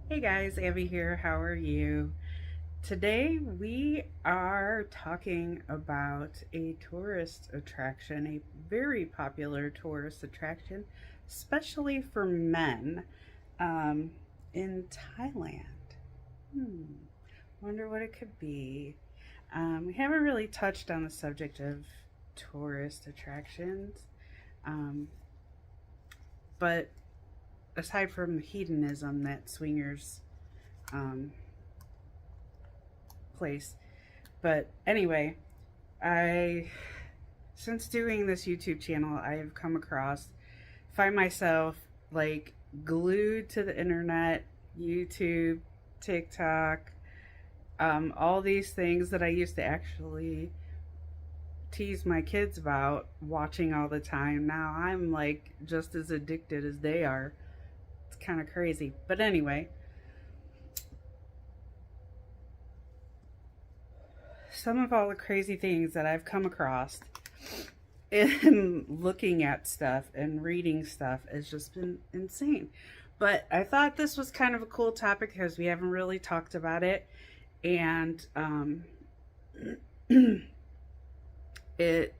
Hey guys, Abby here. How are you? Today we are talking about a tourist attraction, a very popular tourist attraction, especially for men, um, in Thailand. Hmm, wonder what it could be. We haven't really touched on the subject of tourist attractions, um, but aside from hedonism that swingers um, place. But anyway, I since doing this YouTube channel, I have come across find myself like glued to the internet, YouTube, TikTok, all these things that I used to actually tease my kids about watching all the time. Now I'm like just as addicted as they are. It's kind of crazy. But anyway, some of all the crazy things that I've come across in looking at stuff and reading stuff has just been insane. But I thought this was kind of a cool topic because we haven't really talked about it. And it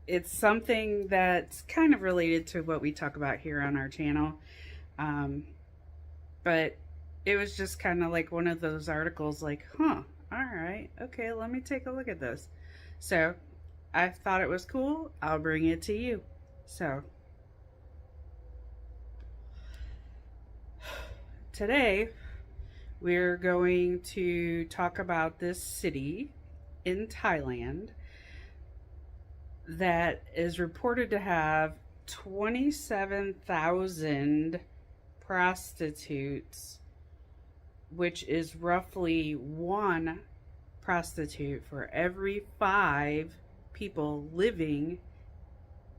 it's something that's kind of related to what we talk about here on our channel. Um, but it was just kind of like one of those articles like, huh, all right, okay, let me take a look at this. So I thought it was cool. I'll bring it to you. So today we're going to talk about this city in Thailand that is reported to have 27,000 prostitutes, which is roughly one prostitute for every 5 people living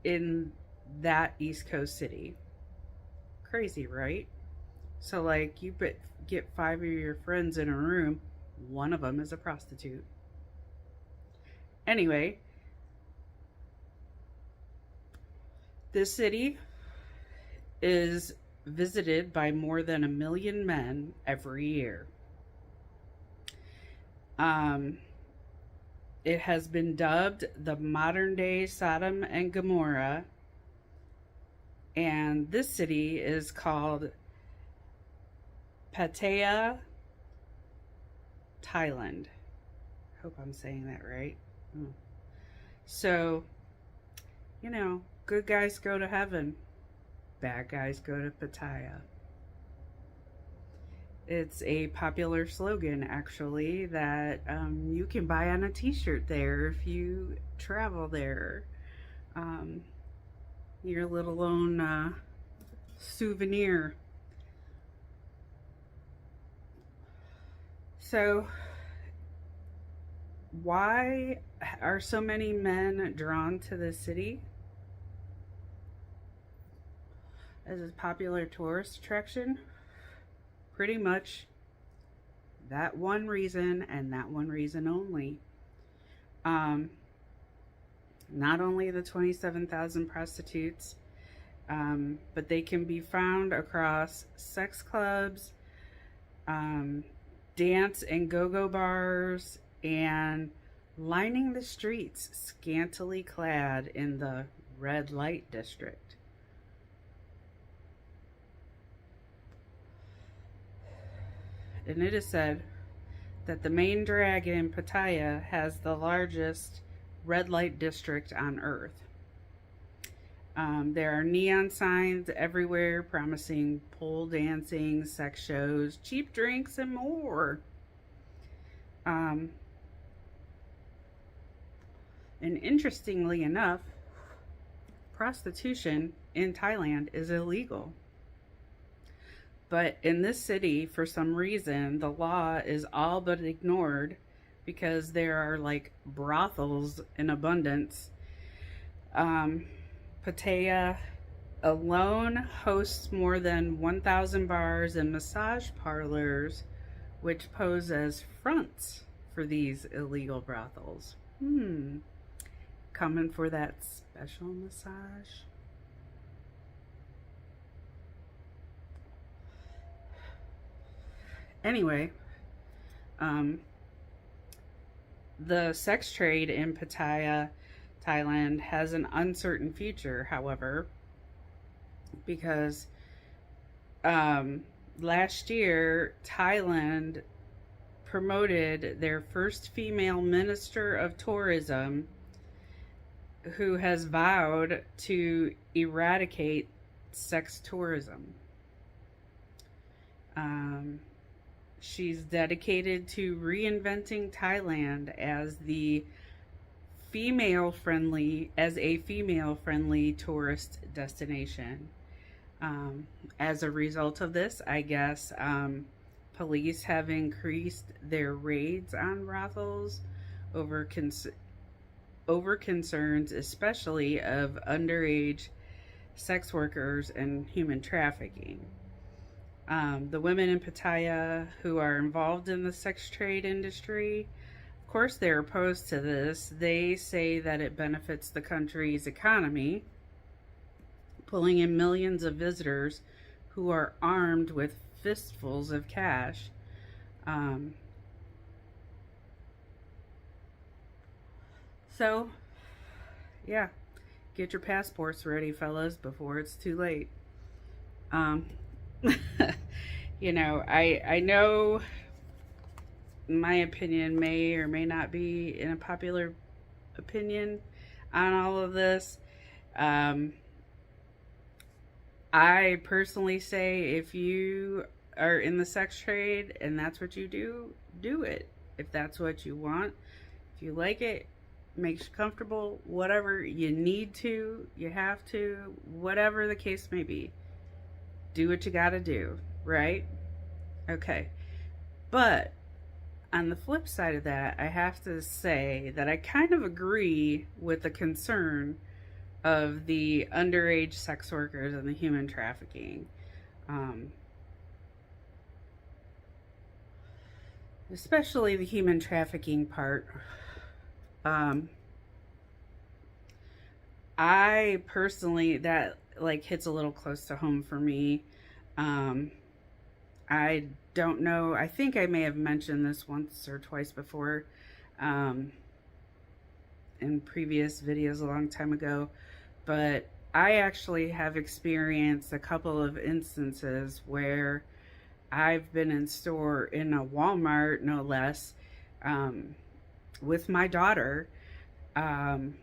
in that East Coast city. Crazy, right? So, like, you get 5 of your friends in a room, one of them is a prostitute. Anyway, this city is visited by more than 1 million men every year. It has been dubbed the modern day Sodom and Gomorrah, and this city is called Pattaya, Thailand. Hope I'm saying that right. So, good guys go to heaven, bad guys go to Pattaya. It's a popular slogan, actually, that you can buy on a t-shirt there if you travel there. Um, your little own souvenir. So, why are so many men drawn to the city as a popular tourist attraction? Pretty much that one reason and that one reason only. Not only the 27,000 prostitutes, but they can be found across sex clubs, dance and go-go bars, and lining the streets, scantily clad in the red light district. And it is said that the main drag in Pattaya has the largest red light district on Earth. There are neon signs everywhere promising pole dancing, sex shows, cheap drinks, and more. And interestingly enough, prostitution in Thailand is illegal. But in this city, for some reason, the law is all but ignored because there are like brothels in abundance. Pattaya alone hosts more than 1,000 bars and massage parlors, which pose as fronts for these illegal brothels. Coming for that special massage? Anyway, um, the sex trade in Pattaya, Thailand, has an uncertain future, however, because um, last year, Thailand promoted their first female minister of tourism who has vowed to eradicate sex tourism. Um, she's dedicated to reinventing Thailand as a female friendly tourist destination. As a result of this, I guess police have increased their raids on brothels over over concerns, especially of underage sex workers and human trafficking. The women in Pattaya who are involved in the sex trade industry, of course, they're opposed to this. They say that it benefits the country's economy, pulling in millions of visitors who are armed with fistfuls of cash. Um, so, yeah, get your passports ready, fellas, before it's too late. Um, I know my opinion may or may not be an unpopular opinion on all of this. I personally say if you are in the sex trade and that's what you do it. If that's what you want, if you like it, makes you comfortable, whatever you need to, you have to, whatever the case may be, do what you gotta do, right? Okay. But on the flip side of that, I have to say that I kind of agree with the concern of the underage sex workers and the human trafficking. Especially the human trafficking part. I personally, that like hits a little close to home for me. I don't know. I think I may have mentioned this once or twice before in previous videos a long time ago, but I actually have experienced a couple of instances where I've been in a Walmart, no less, with my daughter, um,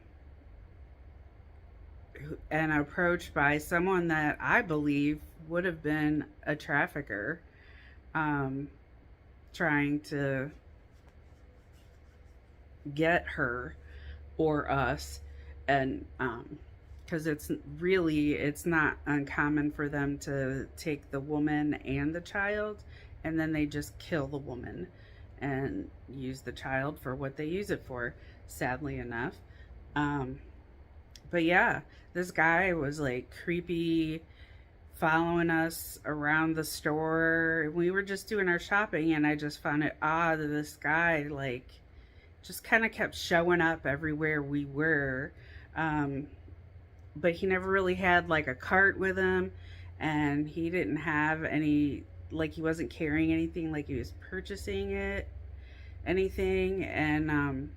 and approached by someone that I believe would have been a trafficker, trying to get her or us, and because it's not uncommon for them to take the woman and the child and then they just kill the woman and use the child for what they use it for, sadly enough. But yeah, this guy was like creepy, following us around the store. We were just doing our shopping and I just found it odd that this guy like just kind of kept showing up everywhere we were. But he never really had like a cart with him, and he didn't have any, like he wasn't carrying anything, like he was purchasing anything. And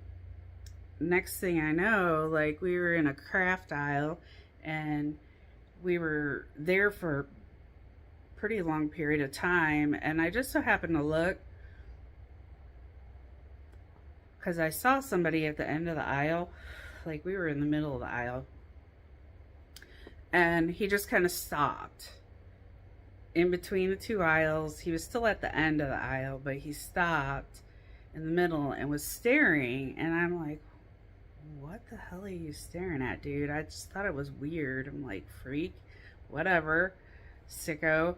next thing I know, like we were in a craft aisle and we were there for a pretty long period of time, and I just so happened to look because I saw somebody at the end of the aisle. Like we were in the middle of the aisle, and he just kind of stopped in between the two aisles. He was still at the end of the aisle, but he stopped in the middle and was staring, and I'm like, what the hell are you staring at, dude? I just thought it was weird. I'm like, freak, whatever, sicko.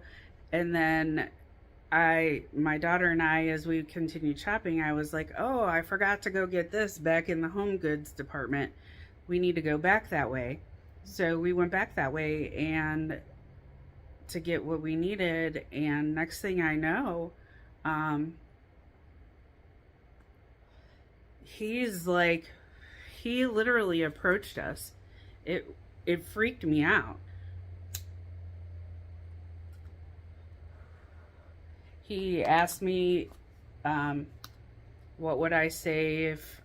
And then my daughter and I, as we continued shopping, I was like, oh, I forgot to go get this back in the home goods department. We need to go back that way. So we went back that way and to get what we needed. And next thing I know, he literally approached us. It freaked me out. He asked me, what would I say if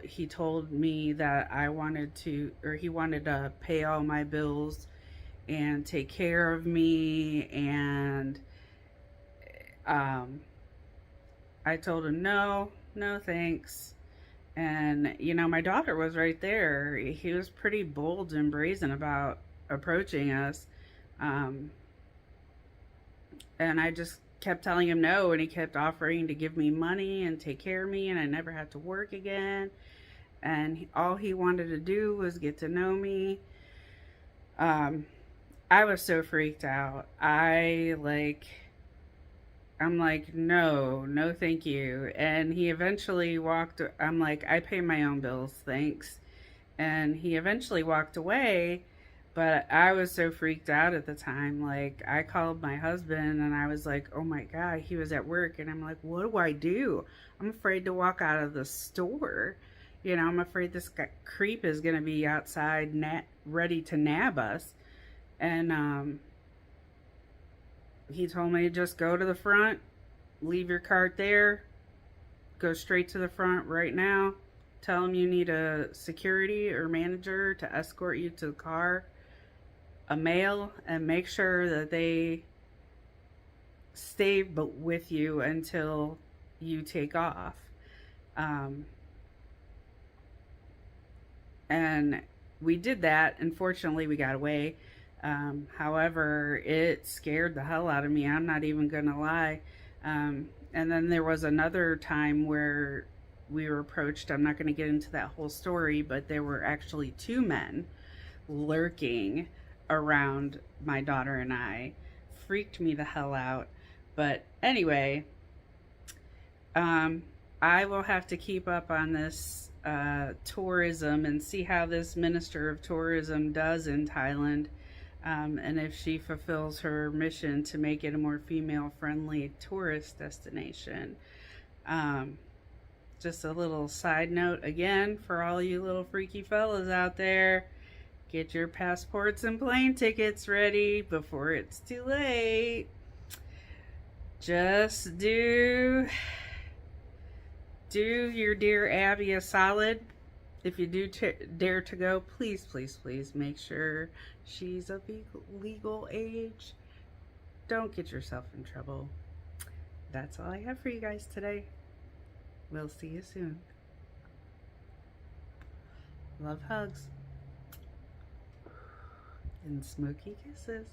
he told me that I wanted to, or he wanted to pay all my bills and take care of me. And um, I told him, no, no thanks. And, my daughter was right there. He was pretty bold and brazen about approaching us. Um, and I just kept telling him no, and he kept offering to give me money and take care of me, and I never had to work again. And all he wanted to do was get to know me. I was so freaked out. I'm like, no, no, thank you. And he eventually I'm like, I pay my own bills, thanks. And he eventually walked away, but I was so freaked out at the time. Like, I called my husband and I was like, oh my God, he was at work. And I'm like, what do I do? I'm afraid to walk out of the store. I'm afraid this creep is going to be outside ready to nab us. And he told me to just go to the front, leave your cart there, go straight to the front right now. Tell them you need a security or manager to escort you to the car, a male, and make sure that they stay with you until you take off. And we did that. Unfortunately, we got away. However, it scared the hell out of me. I'm not even going to lie. And then there was another time where we were approached. I'm not going to get into that whole story, but there were actually two men lurking around my daughter and I. Freaked me the hell out. But anyway, I will have to keep up on this tourism and see how this minister of tourism does in Thailand. And if she fulfills her mission to make it a more female-friendly tourist destination. Just a little side note again for all you little freaky fellas out there. Get your passports and plane tickets ready before it's too late. Just do your dear Abby a solid. If you do dare to go, please, please, please make sure she's of legal age. Don't get yourself in trouble. That's all I have for you guys today. We'll see you soon. Love, hugs, and smoky kisses.